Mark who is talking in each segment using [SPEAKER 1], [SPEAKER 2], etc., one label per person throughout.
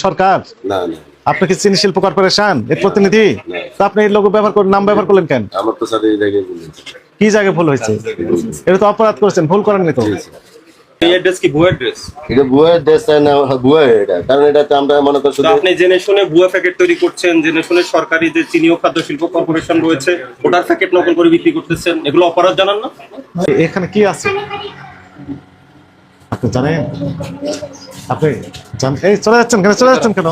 [SPEAKER 1] সরকার?
[SPEAKER 2] না না,
[SPEAKER 1] আপনি কি চিনি শিল্প কর্পোরেশন এর প্রতিনিধি? তো আপনি এই লোগো ব্যবহার করে নাম ব্যবহার করলেন কেন?
[SPEAKER 2] আমার তো স্যার এই জায়গায় বলেছি।
[SPEAKER 1] কি জায়গায় ভুল হয়েছে? এটা তো অপরাধ করেছেন, ভুল করেননি তো।
[SPEAKER 3] এই অ্যাড্রেস কি ভুয়া অ্যাড্রেস?
[SPEAKER 2] এটা ভুয়া ড্রেস না, ভুয়া এটা, কারণ এটাতে আমরা মনে করি শুধু
[SPEAKER 3] আপনি জেনে শুনে ভুয়া প্যাকেট তৈরি করছেন, জেনে শুনে সরকারি যে চিনি ও খাদ্য শিল্প কর্পোরেশন রয়েছে ওটার প্যাকেট নকল করে বিক্রি করতেছেন, এগুলো অপরাধ জানান না?
[SPEAKER 1] এখানে কি আছে আপনি জানেন? আপনি এই চলে যাচ্ছেন কেন? চলে যাচ্ছেন কেন?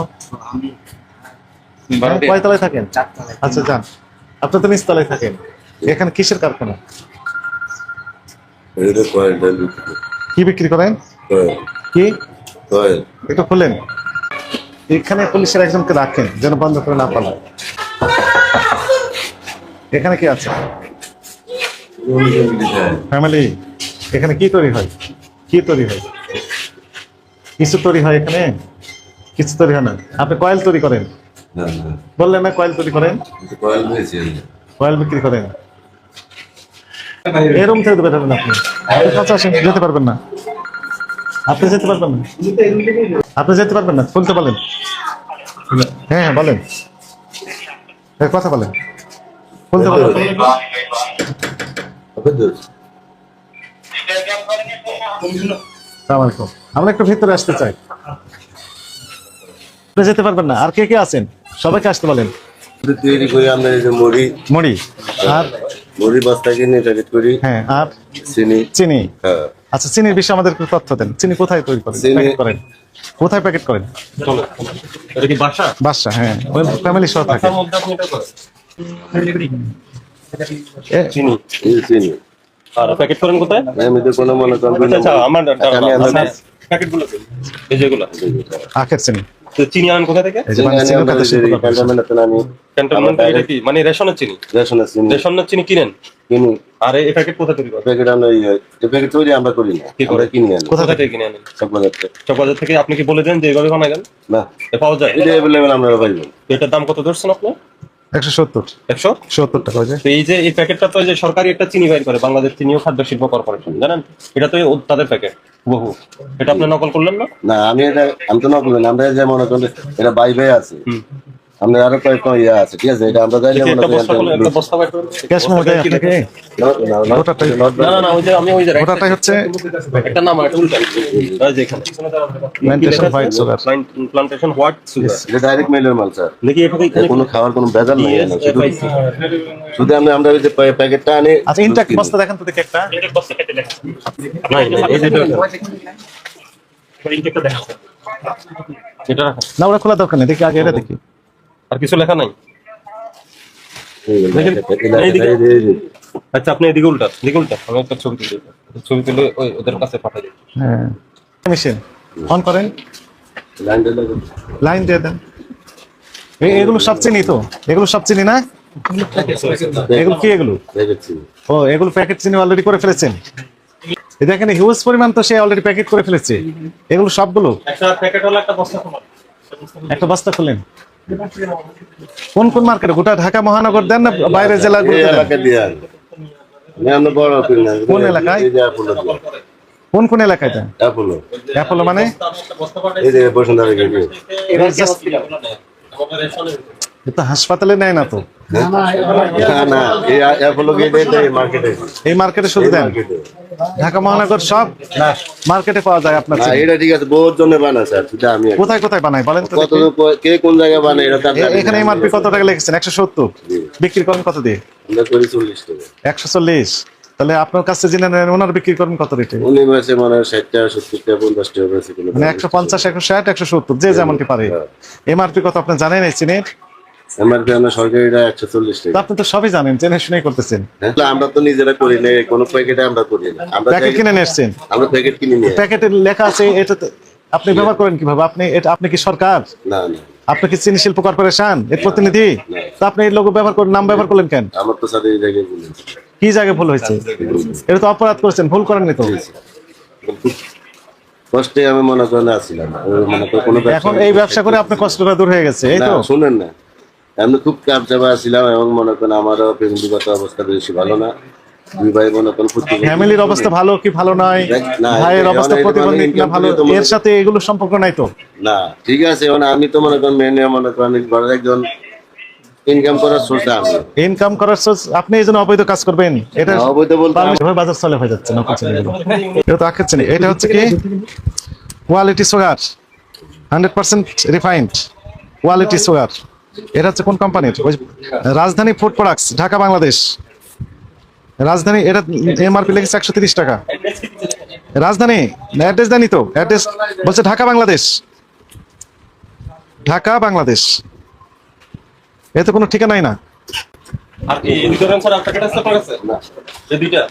[SPEAKER 1] কয় তলায় থাকেন? আচ্ছা যান, আপনি তো নিচতলায় থাকেন। এখানে কিসের কারখানা?
[SPEAKER 2] এটা কয়েল
[SPEAKER 1] কি বিক্রি করেন? কি একটু খুলেন। এখানে পুলিশের একজনকে রাখেন যেন বন্ধ করে না পালায়। এখানে কি আছে? ফ্যামিলি। এখানে কি তৈরি হয়? কি তৈরি হয়? কিছু তৈরি হয় এখানে? কিছু তৈরি হয় না। আপনি কয়েল তৈরি করেন বললেন না? কয়েল তৈরি করেন, কয়েল বিক্রি করেন। এরকম থেকে বের হবেন আপনি। কাছে আসেন, যেতে পারবেন না। আপনি যেতে পারবেন না, আপনি যেতে পারবেন না। খুলতে বলেন। হ্যাঁ বলেন, কথা বলেন, খুলতে বলেন। আমরা একটু ভিতরে আসতে চাই। আপনি যেতে পারবেন না। আর কে কে আছেন? সবাইকে আসতে বলেন।
[SPEAKER 2] তৈরি করি আমরা, এই যে মুড়ি
[SPEAKER 1] আর
[SPEAKER 2] মুড়ি বস্তা কিনে প্যাকেট করি।
[SPEAKER 1] হ্যাঁ, আর
[SPEAKER 2] চিনি।
[SPEAKER 1] চিনি।
[SPEAKER 2] হ্যাঁ।
[SPEAKER 1] আচ্ছা, চিনির বিষয়ে আমাদের একটু তথ্য দেন। চিনি কোথায় তৈরি করেন? প্যাকেট করেন কোথায়? প্যাকেট করেন
[SPEAKER 3] এটা কি বাসা?
[SPEAKER 1] বাসা। হ্যাঁ, ওই ফ্যামিলি সহ থাকে।
[SPEAKER 3] বাসার মধ্যে আপনি এটা করেন? চিনি
[SPEAKER 2] এই চিনি।
[SPEAKER 3] আর প্যাকেট করেন কোথায়?
[SPEAKER 2] আমি তো কোনো মনে করেন
[SPEAKER 3] আচ্ছা আমার প্যাকেটগুলো এই যেগুলো
[SPEAKER 1] আখের চিনি।
[SPEAKER 3] তো চিনি আনেন কোথা থেকে?
[SPEAKER 1] এই যে মানে চিনি খাতে শিল্প কর্পোরেশন।
[SPEAKER 3] ক্যান্টনমেন্ট এটা কি মানে রেশনের চিনি? রেশনের চিনি কিনেন?
[SPEAKER 2] কিনি।
[SPEAKER 3] আর এই প্যাকেট কোথা থেকে করেন?
[SPEAKER 2] প্যাকেট আমরা এই প্যাকেট তৈরি আমরা করি না, আমরা কিনি আনি।
[SPEAKER 3] কোথা থেকে কিনে আনেন?
[SPEAKER 2] সব বাজার থেকে।
[SPEAKER 3] সব বাজার থেকে। আপনি কি বলে দেন যে এইভাবে বানাবেন?
[SPEAKER 2] না,
[SPEAKER 3] এ পাওয়া যায়?
[SPEAKER 2] এটা अवेलेबल আমরা পাইব।
[SPEAKER 3] এটার দাম কত ধরছেন আপনি?
[SPEAKER 1] 170
[SPEAKER 3] 170
[SPEAKER 1] টাকা হয়েছে।
[SPEAKER 3] তো এই যে এই প্যাকেটটা তো যে সরকারি একটা চিনি বাইর করে, বাংলাদেশ চিনি ও খাদ্য শিল্প কর্পোরেশন, জানেন? এটা তো তাদের প্যাকেট বহু। এটা আপনি নকল করলেন না?
[SPEAKER 2] না, আমি তো নকল না। আমরা যে মনে করেন এটা বাই আছে, আমরা আরো কয়েকটা ইয়া আছে, ঠিক আছে? এটা আমরা যাইলে মনে
[SPEAKER 3] একটা
[SPEAKER 2] করেন
[SPEAKER 3] বস্তা বাইর করেন।
[SPEAKER 1] ক্যাশ মেমো দেয় আপনাকে? ওটাটাই
[SPEAKER 3] না ওই যে আমি ওই যে
[SPEAKER 1] ওটাটাই হচ্ছে
[SPEAKER 3] একটা নাম একটা উল্টা এই যে এখানে
[SPEAKER 1] plantation white sugar.
[SPEAKER 3] Plantation white sugar.
[SPEAKER 2] এটা ডাইরেক্ট মেলের মাল স্যার।
[SPEAKER 3] দেখি এটা
[SPEAKER 2] কোনো খাওয়ার কোনো ভেজাল নাই, শুধু আমরা ওই যে প্যাকেটটা আনি।
[SPEAKER 1] আচ্ছা, ইনটেক বস্তা দেখেন তো দেখি একটা।
[SPEAKER 3] বস্তা কেটে লেখা নাই না এই যে ইনটেকটা দেখা এটা রাখা
[SPEAKER 1] না, ওরা খোলা দরকার নেই। দেখি আগে এটা দেখি।
[SPEAKER 3] আর কিছু লেখা নাই। আচ্ছা আপনি এদিকে উল্টা, দিকে উল্টা। আমি একটা ছবি তুলে ওই ওদের কাছে পাঠাই দিই।
[SPEAKER 1] হ্যাঁ, মেশিন অন করেন, লাইন দিয়ে দেন। এগুলো সব চিনি তো? এগুলো সব চিনি না? এগুলো কি? এগুলো ও, এগুলো প্যাকেট চিনি অলরেডি করে ফেলেছেন। এই দেখেন হিউজ পরিমাণ তো সে অলরেডি প্যাকেট করে ফেলেছে। এগুলো সবগুলো
[SPEAKER 3] একটা প্যাকেট হলো একটা বস্তা খোলা।
[SPEAKER 1] একটা বস্তা খুলেন। কোন কোন মার্কেটে? গোটা ঢাকা মহানগর দেন না বাইরের জেলাগুলো? কোন এলাকায়? কোন কোন এলাকায় দেন? অ্যাপোলো মানে? এটা হাসপাতালে নেয় না তো? এই মার্কেটে শুধু দেন? ঢাকা মহানগর সব মার্কেটে পাওয়া যায় আপনার?
[SPEAKER 2] এটা ঠিক আছে, বহুত জন্য বানায় স্যার। আমি
[SPEAKER 1] কোথায় কোথায় বানায় বলেন তো?
[SPEAKER 2] কে কোন জায়গায় বানায় এটা তার
[SPEAKER 1] এখানে এমআরপি কত টাকা লিখেছেন? 170। বিক্রি করেন কত দিয়ে?
[SPEAKER 2] আমরা করি 40 টাকা।
[SPEAKER 1] 140। তাহলে আপনার কাছে যিনি নেন ওনার বিক্রি করেন কত রেটে?
[SPEAKER 2] উনি বসে মানে 60 টাকা 70 টাকা 50 টাকা বেশি কোনো
[SPEAKER 1] মানে 150 160 170 যে যেমনটি পারে। এমআরপি কত আপনি জানেন এই চিনির?
[SPEAKER 2] এমআরপি আমরা সরকারিটা 140 টাকা।
[SPEAKER 1] আপনি তো সবই জানেন, জেনে শুনেই করতেছেন।
[SPEAKER 2] আমরা তো নিজেরা করি না, কোনো প্যাকেটে আমরা করি না। আমরা
[SPEAKER 1] প্যাকেট কিনে নিয়েছেন?
[SPEAKER 2] আমরা প্যাকেট কিনে নিয়ে।
[SPEAKER 1] প্যাকেটে লেখা আছে, এটা আপনি ব্যবহার করেন কিভাবে? আপনি কি সরকার?
[SPEAKER 2] না না,
[SPEAKER 1] আপনি কি চিনি শিল্প কর্পোরেশন এর প্রতিনিধি? তো আপনি এই লোগো ব্যবহার করে নাম ব্যবহার করলেন কেন?
[SPEAKER 2] আমার তো স্যার এই জায়গায় বলেছি।
[SPEAKER 1] কি জায়গায় ভুল হয়েছে? এটা তো অপরাধ করেছেন, ভুল করেননি তো।
[SPEAKER 2] কষ্টে আমি মনে করেন আসছিলাম, মনে করেন কোনো
[SPEAKER 1] এখন এই ব্যবসা করে আপনি কষ্টটা দূর হয়ে গেছে, এই তো?
[SPEAKER 2] শুনেন না, আমি খুব কাপ চাপা আসছিলাম এবং মনে করেন আমারও ফ্যামিলিগত অবস্থা বেশি ভালো না। দুই ভাই মনে করেন প্রতিবন্ধী।
[SPEAKER 1] ফ্যামিলির অবস্থা ভালো কি ভালো নয়,
[SPEAKER 2] না,
[SPEAKER 1] ভাইয়ের
[SPEAKER 2] এটা
[SPEAKER 1] অবস্থা
[SPEAKER 2] অনেক
[SPEAKER 1] প্রতিবন্ধী
[SPEAKER 2] income
[SPEAKER 1] না ভালো,
[SPEAKER 2] করে তো মনে
[SPEAKER 1] এর সাথে এগুলো সম্পর্ক নাই তো।
[SPEAKER 2] না ঠিক আছে, মানে আমি তো মনে করেন মেনে মনে করেন ঘরের একজন ইনকাম করার সোর্স আমি।
[SPEAKER 1] ইনকাম করার সোর্স, আপনি এই জন্য অবৈধ কাজ করবেন? এটা
[SPEAKER 2] না, অবৈধ বলতে
[SPEAKER 1] এভাবে বাজার চলে হয়ে যাচ্ছে নকল চিনিগুলো। এটা তো আখের চিনি। এটা হচ্ছে কি quality sugar, 100% refined quality sugar. এটা হচ্ছে কোন কোম্পানির? ওই রাজধানী ফুড প্রোডাক্টস, ঢাকা বাংলাদেশ। রাজধানী, এটা এমআরপি লেগেছে 130 টাকা। রাজধানী অ্যাড্রেস জানি তো, অ্যাড্রেস বলছে ঢাকা বাংলাদেশ, ঢাকা বাংলাদেশ। এতে কোনো ঠিকানাই না।
[SPEAKER 3] আর কি এই দুটো স্যার আপনার কাছে আপনার কাছে
[SPEAKER 2] না।
[SPEAKER 3] এই দুইটা,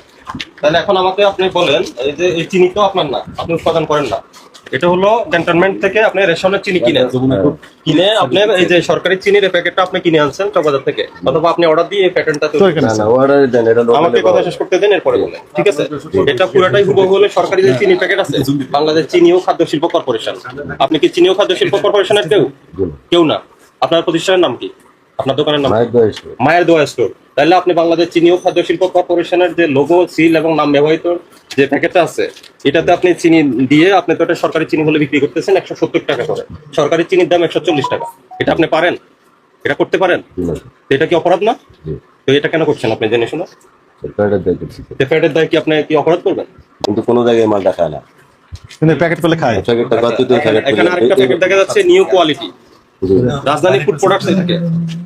[SPEAKER 3] তাহলে এখন আমাকে আপনি বলেন, এই যে এই চিনি তো আপনার না, আপনি উৎপাদন করেন না, এটা হলো ক্যান্টনমেন্ট থেকে আপনি রেশনের চিনি কিনে আপনি এই যে সরকারি চিনির প্যাকেটটা আপনি কিনে আনছেন চকবাজার থেকে, অথবা আপনি অর্ডার দিয়ে এই প্যাটার্নটা
[SPEAKER 1] তো
[SPEAKER 3] তৈরি
[SPEAKER 1] এখানে
[SPEAKER 2] না না অর্ডার দেন, এটা
[SPEAKER 3] আমাকে কথা শেষ করতে দেন, এরপরে বলেন, ঠিক আছে? এটা পুরোটাই হুবহু হলে সরকারি যে চিনি প্যাকেট আছে, বাংলাদেশ চিনি ও খাদ্য শিল্প কর্পোরেশন। আপনি কি চিনি ও খাদ্য শিল্প কর্পোরেশনের কেউ না? আপনার প্রতিষ্ঠানের নাম কি? আপনার দোকানের নাম কি?
[SPEAKER 2] মায়ের বয়স
[SPEAKER 3] মায়ের দোয়া স্টোর। তাহলে আপনি বাংলাদেশ চিনি ও খাদ্য শিল্প কর্পোরেশনের যে লোগো, সিল এবং নাম ব্যবহৃত যে প্যাকেটটা আছে, এটাতে আপনি চিনি দিয়ে আপনি তো এটা সরকারি চিনি বলে বিক্রি করতেছেন 170 টাকা করে। সরকারি চিনির দাম 140 টাকা। এটা আপনি পারেন? এটা করতে পারেন? তো এটা কি অপরাধ না? তো এটা কেন করছেন আপনি জেনে শুনে? ফ্যাটের দায় কি আপনি কি অপরাধ করবেন?
[SPEAKER 2] কিন্তু কোনো জায়গায় মালটা খায় না।
[SPEAKER 1] কিন্তু প্যাকেট করলে খায়।
[SPEAKER 2] প্যাকেটটা কত তুই প্যাকেট
[SPEAKER 3] এখানে আরেকটা প্যাকেট দেখা যাচ্ছে নিউ কোয়ালিটি, রাজধানী ফুড প্রোডাক্টস থেকে।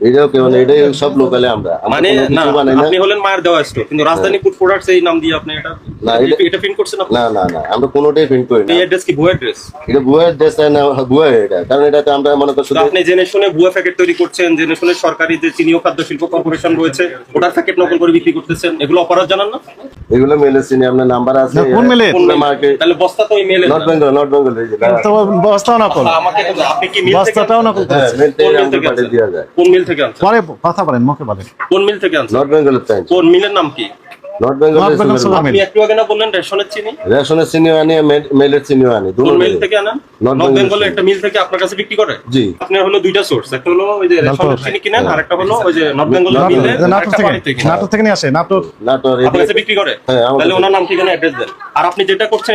[SPEAKER 2] এটাও কেমন, এটাই সব লোকালে আমরা
[SPEAKER 3] মানে
[SPEAKER 2] কোনো
[SPEAKER 3] না,
[SPEAKER 2] কিছু বানাই না।
[SPEAKER 3] আপনি হলেন মায়ের দেওয়া স্টোর, কিন্তু রাজধানী ফুড প্রোডাক্টস এই নাম দিয়ে আপনি এটা
[SPEAKER 2] না, এটা-
[SPEAKER 3] এটা প্রিন্ট করছেন আপনি?
[SPEAKER 2] না না না, আমরা কোনোটাই প্রিন্ট করি না।
[SPEAKER 3] এই অ্যাড্রেস কি ভুয়া অ্যাড্রেস?
[SPEAKER 2] এটা ভুয়া ড্রেস না, ভুয়া এটা, কারণ এটাতে আমরা মনে করি
[SPEAKER 3] তো
[SPEAKER 2] শুধু
[SPEAKER 3] আপনি জেনে শুনে ভুয়া প্যাকেট তৈরি করছেন, জেনে শুনে সরকারি যে চিনি ও খাদ্য শিল্প কর্পোরেশন রয়েছে ওটার প্যাকেট নকল করে বিক্রি করতেছেন, এগুলো অপরাধ জানান না?
[SPEAKER 2] এগুলো মেলে চিনি, আপনার নাম্বার আছে
[SPEAKER 1] না, কোন মেলে?
[SPEAKER 2] মার্কেট
[SPEAKER 3] তাহলে বস্তা তো ওই মেলে
[SPEAKER 2] নর্থ বেঙ্গল, নর্থ বেঙ্গল এই যে
[SPEAKER 1] তো বস্তাও নকল,
[SPEAKER 3] আমাকে আপনি কি মিল থেকে
[SPEAKER 1] বস্তাটাও নকল
[SPEAKER 2] হ্যাঁ,
[SPEAKER 1] করেছে।
[SPEAKER 2] মেল থেকে
[SPEAKER 3] কোন মিল
[SPEAKER 2] আমরা
[SPEAKER 3] থেকে
[SPEAKER 2] পাঠিয়ে
[SPEAKER 3] আনছেন?
[SPEAKER 2] দেওয়া যায়।
[SPEAKER 3] কোন মিল থেকে আনছেন?
[SPEAKER 1] পরে কথা বলেন, মুখে বলেন।
[SPEAKER 3] কোন মিল থেকে আনছেন?
[SPEAKER 2] নর্থ বেঙ্গলের টাইম,
[SPEAKER 3] কোন মিলের নাম কি?
[SPEAKER 2] North Bengal
[SPEAKER 1] north Bengal sugar
[SPEAKER 3] আপনি
[SPEAKER 1] মিল।
[SPEAKER 3] একটু আগে না বললেন রেশনের চিনি?
[SPEAKER 2] রেশনের চিনিও আনি, মেলের চিনিও আনি,
[SPEAKER 3] কোন
[SPEAKER 2] দুটো
[SPEAKER 3] মিল থেকে আনেন?
[SPEAKER 2] নর্থ
[SPEAKER 3] নর্থ
[SPEAKER 2] বেঙ্গল
[SPEAKER 3] বেঙ্গলের একটা মিল থেকে আপনার কাছে বিক্রি করে?
[SPEAKER 2] জি।
[SPEAKER 3] আপনার হলো দুইটা সোর্স, একটা হলো ওই যে রেশনের চিনি কিনেন, আর একটা হলো ওই যে নর্থ বেঙ্গলের মিলে
[SPEAKER 1] নাটোর
[SPEAKER 3] একটা বাড়ি
[SPEAKER 1] থেকে,
[SPEAKER 3] থেকে কিনেন।
[SPEAKER 1] নাটোর থেকে নিয়ে আসে, নাটোর।
[SPEAKER 2] নাটোর
[SPEAKER 3] আপনার কাছে বিক্রি করে?
[SPEAKER 2] হ্যাঁ, আমার
[SPEAKER 3] তাহলে
[SPEAKER 2] কাছে।
[SPEAKER 3] ওনার নাম ঠিকানা অ্যাড্রেস দেন। আর আপনি যেটা করছেন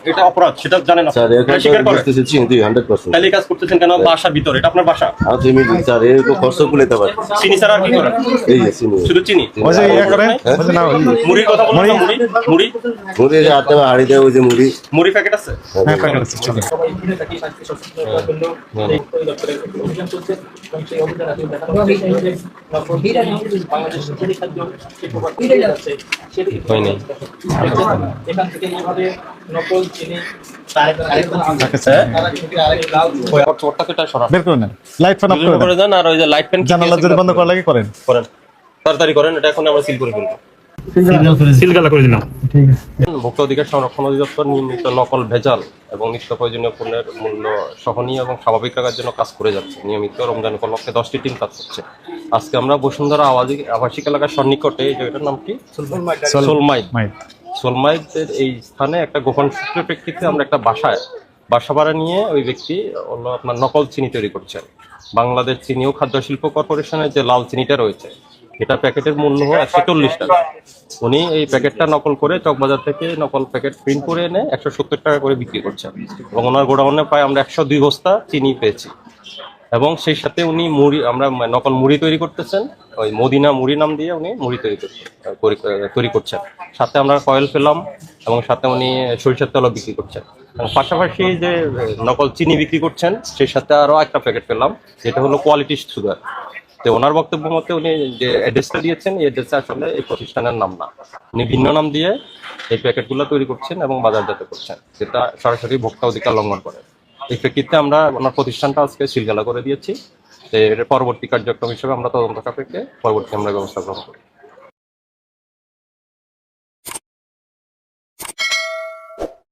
[SPEAKER 3] এটা অপরাধ, সেটা জানেন
[SPEAKER 2] স্যার
[SPEAKER 3] আপনি?
[SPEAKER 2] এখন
[SPEAKER 3] এটা স্বীকার করেন?
[SPEAKER 2] বুঝতেছি জি 100%।
[SPEAKER 3] তাহলে এই কাজ করতেছেন কেন বাসার ভিতরে? এটা আপনার বাসা।
[SPEAKER 2] আর তুমি স্যার এরকম খরচ কুলাতে পারে,
[SPEAKER 3] চিনি ছাড়া আর কি করেন?
[SPEAKER 2] এই যে চিনি
[SPEAKER 3] শুধু চিনি?
[SPEAKER 1] ওই যে ইয়ে করেন, ওই যে না,
[SPEAKER 3] মুড়ির কথা বলুন না, মুড়ি মুড়ি
[SPEAKER 2] মুড়ি যে হাতে হাড়ি দেয়, ওই যে মুড়ি
[SPEAKER 3] মুড়ি প্যাকেট আছে?
[SPEAKER 1] হ্যাঁ প্যাকেট আছে, চলো।
[SPEAKER 4] এখান থেকে এইভাবে নকল চিনি
[SPEAKER 1] রাখেছে।
[SPEAKER 3] ওরটা তো এটা সরান।
[SPEAKER 1] বের করে নেন, লাইট ফ্যান অফ করে
[SPEAKER 3] করে
[SPEAKER 1] দেন,
[SPEAKER 3] দেন, আর ওই যে লাইট ফ্যান
[SPEAKER 1] জানালা যদি বন্ধ করা লাগে করেন।
[SPEAKER 3] করেন, তাড়াতাড়ি করেন, এটা এখন আমরা সিল করে ফেলবো।
[SPEAKER 4] সিলগালা করে দিলাম।
[SPEAKER 3] ভোক্তা অধিকার সংরক্ষণ অধিদপ্তর নিয়মিত নকল, ভেজাল এবং নিত্য প্রয়োজনীয় পণ্যের মূল্য সহনীয় এবং স্বাভাবিক রাখার জন্য কাজ করে যাচ্ছে। নিয়মিত রমজান উপলক্ষে 10টি টিম কাজ করছে। আজকে আমরা বসুন্ধরা আবাসিক এলাকার সন্নিকটে, এই জায়গাটার নাম কি? সোলমাইদ।
[SPEAKER 1] মাইক।
[SPEAKER 3] সোলমাইদের এই স্থানে একটা গোপন সূত্রের প্রেক্ষিতে আমরা একটা বাসা ভাড়া নিয়ে ওই ব্যক্তি হলো আপনার নকল চিনি তৈরি করছেন। বাংলাদেশ চিনি ও খাদ্য শিল্প কর্পোরেশনের যে লাল চিনিটা রয়েছে, এটা প্যাকেটের মূল্য 140 টাকা। উনি এই প্যাকেটটা নকল করে চকবাজার থেকে নকল প্যাকেট প্রিন্ট করে এনে 170 টাকা করে বিক্রি করছেন। এবং ওনার গোডাউনে প্রায় আমরা 102 বস্তা চিনি পেয়েছি। এবং সেই সাথে উনি আমরা নকল মুড়ি তৈরি করতেছেন, ওই মদিনা মুড়ি নাম দিয়ে উনি মুড়ি তৈরি করছেন। সাথে আমরা কয়েল পেলাম, এবং সাথে উনি সরিষার তেলও বিক্রি করছেন। এবং পাশাপাশি যে নকল চিনি বিক্রি করছেন, সেই সাথে আরও একটা প্যাকেট পেলাম, যেটা হলো কোয়ালিটি সুগার। তো ওনার বক্তব্য মতে উনি যে অ্যাড্রেসটা দিয়েছেন, এই অ্যাড্রেসে আসলে এই প্রতিষ্ঠানের নাম না, উনি ভিন্ন নাম দিয়ে এই প্যাকেটগুলো তৈরি করছেন এবং বাজারজাত করছেন, যেটা সরাসরি ভোক্তা অধিকার লঙ্ঘন করে। এই প্রেক্ষিতে আমরা ওনার প্রতিষ্ঠানটা আজকে সিলগালা করে দিয়েছি। এর পরবর্তী কার্যক্রম হিসেবে আমরা তদন্ত সাপেক্ষে পরবর্তী আমরা ব্যবস্থা গ্রহণ করি।